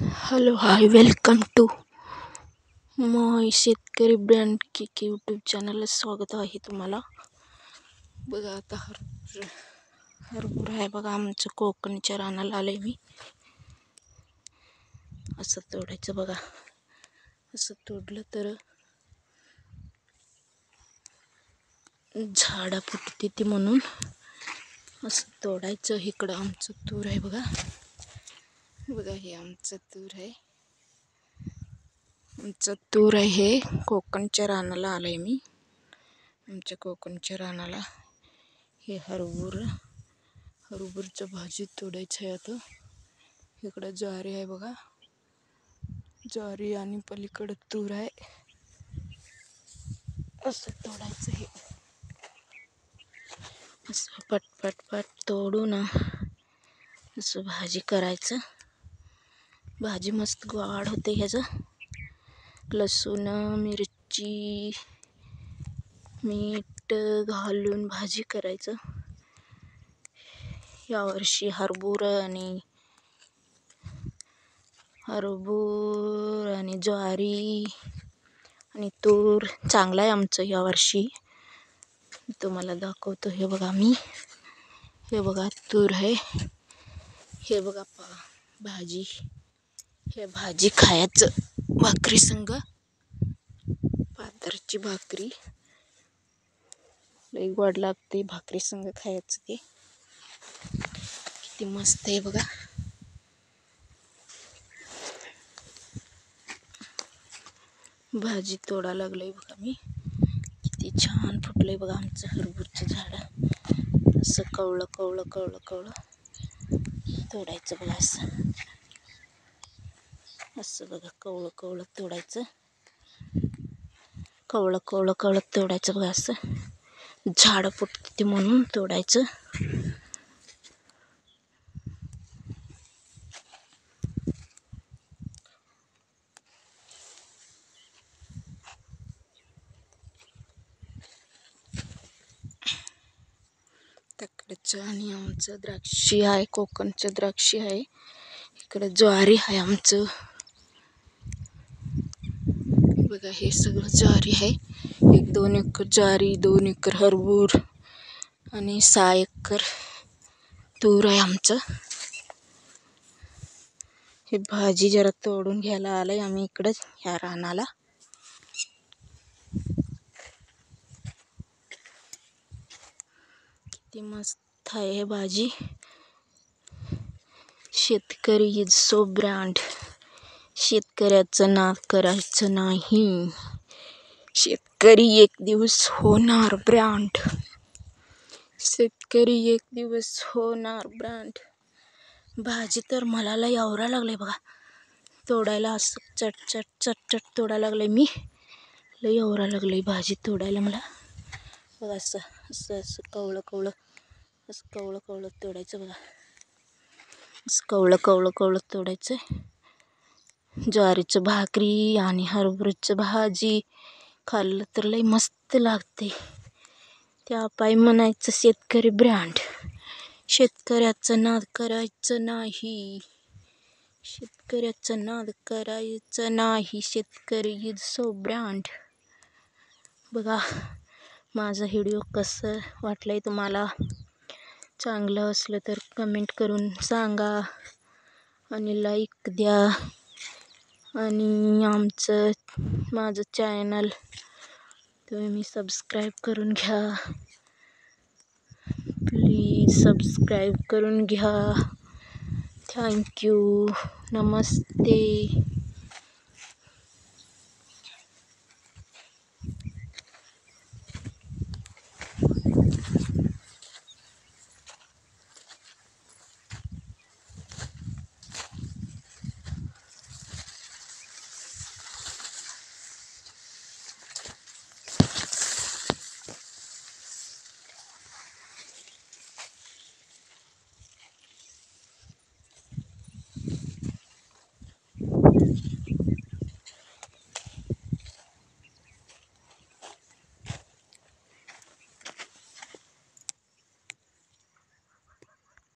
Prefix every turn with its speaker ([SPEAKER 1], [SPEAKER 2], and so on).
[SPEAKER 1] Hello hi welcome to माय शेतकरी brand cake YouTube चॅनलला स्वागत आहे तुम्हाला. बघा आता हरभरा आहे बघा, आमचं कोकणच्या रानाला आले मी. असं तोडायचं बघा, असं तोडलं तर झाडा फुटते ती, म्हणून असं तोडायचं. इकडं आमचं तूर आहे बघा, बघा हे आमचं तूर आहे. आमचं तूर आहे हे कोकणच्या रानाला आलंय मी. आमच्या कोकणच्या रानाला हे हरभऱ्याचं भाजी तोडायचं आहे. आता इकडं ज्वारी आहे बघा, ज्वारी आणि पलीकडं तूर आहे. असं तोडायचं हे, असं पट तोडू ना, असं भाजी करायचं. भाजी मस्त गोड होते. ह्याचं लसूण मिरची मीठ घालून भाजी करायचं. यावर्षी हरभरा आणि ज्वारी आणि तूर चांगला आहे आमचं यावर्षी. तुम्हाला दाखवतो. हे बघा हे बघा तूर आहे. हे बघा भाजी, हे भाजी खायचं भाकरी संग, पातळची भाकरी लई गोड लागते. भाकरी संग खायचं ते किती मस्त आहे बघा. भाजी तोडा लागलंय बघा मी, किती छान फुटलंय बघा आमचं हरभऱ्याचं झाड. असं कवळं तोडायचं बघा. असं बघा कवळं तोडायचं. कवळं तोडायचं बघा. असं झाड फुटते म्हणून तोडायचं. तकडचं आणि आमचं द्राक्षी आहे, कोकणचं द्राक्षी आहे. इकडे ज्वारी आहे आमचं बघा. हे सगळं ज्वारी आहे. 1-2 एकर ज्वारी, 2 एकर हरभरा आणि 6 एकर तूर आहे आमचं. हे भाजी जरा तोडून घ्यायला आलंय आम्ही इकडं ह्या रानाला. किती मस्त आहे हे भाजी. शेतकरी इज सो ब्रँड. शेतकऱ्याचं नाद करायचं नाही. शेतकरी एक दिवस होणार ब्रँड. शेतकरी एक दिवस होणार ब्रँड. भाजी तर मला लय आवरा लागले बघा तोडायला. असं चट तोडायला लागले मी. लय आवरा लागले भाजी तोडायला मला बघा. असं कवळं तोडायचं बघा. असं कवळं तोडायचं. ज्वारीचं भाकरी आणि हरभऱ्याचं भाजी खाल्लं तर लय मस्त लागते. त्या पायी म्हणायचं शेतकरी ब्रँड. शेतकऱ्याचं नाद करायचं नाही. शेतकऱ्याचं नाद करायचं नाही. शेतकरी इज सो ब्रँड. बघा माझा व्हिडिओ कसं वाटलंय तुम्हाला. चांगलं असलं तर कमेंट करून सांगा आणि लाईक द्या. आणि माझं चॅनल तुम्ही सबस्क्राईब करून घ्या. प्लीज सबस्क्राईब करून घ्या. थँक्यू. नमस्ते.